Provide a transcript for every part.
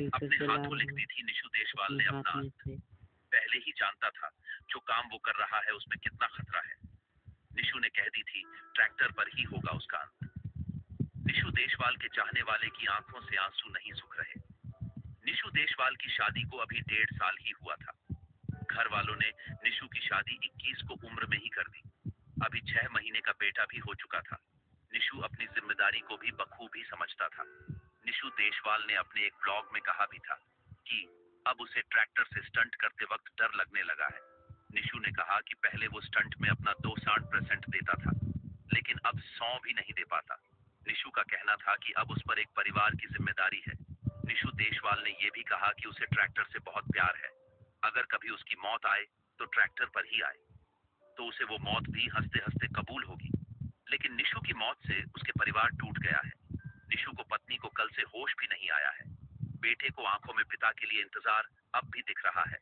अपने हाथों लिखती थी निशु देशवाल ने अपना अंत। पहले ही जानता था जो काम वो कर रहा है उसमें कितना खतरा है। निशु ने कह दी थी ट्रैक्टर पर ही होगा उसका अंत। निशु देशवाल के चाहने वाले की आंखों से आंसू नहीं सूख रहे। निशु देशवाल की शादी को अभी 1.5 साल ही हुआ था। घर वालों ने निशु की शादी 21 को उम्र में ही कर दी। अभी 6 महीने का बेटा भी हो चुका था। निशु अपनी जिम्मेदारी को भी बखूबी समझता था। निशु देशवाल ने अपने एक ब्लॉग में कहा भी था कि अब उसे ट्रैक्टर से स्टंट करते वक्त डर लगने लगा है। निशु ने कहा कि पहले वो स्टंट में अपना 200% देता था, लेकिन अब 100 भी नहीं दे पाता। निशु का कहना था कि अब उस पर एक परिवार की जिम्मेदारी है। निशु देशवाल ने यह भी कहा कि उसे ट्रैक्टर से बहुत प्यार है। अगर कभी उसकी मौत आए तो ट्रैक्टर पर ही आए, तो उसे वो मौत भी हंसते हंसते कबूल होगी। लेकिन निशु की मौत से उसके परिवार टूट गया है। निशु को पत्नी को कल से होश भी नहीं आया है। बेटे को आंखों में पिता के लिए इंतजार अब भी दिख रहा है,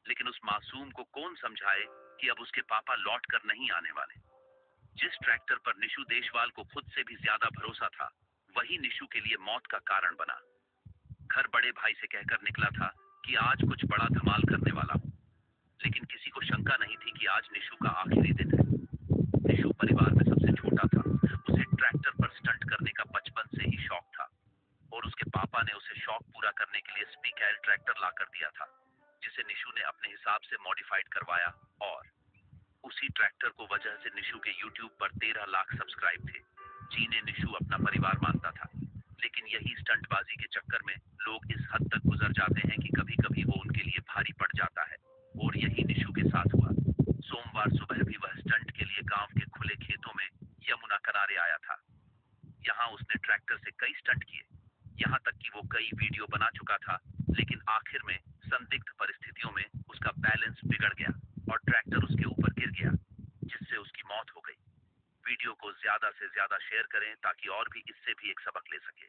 लेकिन उस मासूम को कौन समझाए कि अब उसके पापा लौट कर नहीं आने वाले। जिस ट्रैक्टर पर निशु देशवाल को खुद से भी ज्यादा भरोसा था, वही निशु के लिए मौत का कारण बना। घर बड़े भाई से कहकर निकला था कि आज कुछ बड़ा धमाल करने वाला हूं, लेकिन किसी को शंका नहीं थी कि आज निशु का आखिरी दिन है। निशु परिवार में सबसे छोटा था। उसे ट्रैक्टर पर स्टंट करने का बचपन से ही शौक था और उसके पापा ने उसे शौक पूरा करने के लिए स्पीकर ट्रैक्टर ला कर दिया था, जिसे निशु ने अपने हिसाब से मॉडिफाइड करवाया। और उसी ट्रैक्टर को वजह से निशु के यूट्यूब पर 13 लाख सब्सक्राइब थे, जिन्हें निशु अपना परिवार मानता था। लेकिन यही स्टंटबाजी के चक्कर में लोग इस हद तक गुजर जाते हैं कि कभी कभी वो उनके लिए भारी पड़ जाता है, और यही निशु के साथ हुआ। सोमवार सुबह भी वह स्टंट के लिए गांव के खुले खेतों में यमुना किनारे आया था। यहाँ उसने ट्रैक्टर से कई स्टंट किए, यहाँ तक कि वो कई वीडियो बना चुका था। लेकिन आखिर में संदिग्ध परिस्थितियों में उसका बैलेंस बिगड़ गया और ट्रैक्टर उसके ऊपर गिर गया, जिससे उसकी मौत हो गई। वीडियो को ज्यादा से ज्यादा शेयर करें ताकि और भी इससे भी एक सबक ले सके।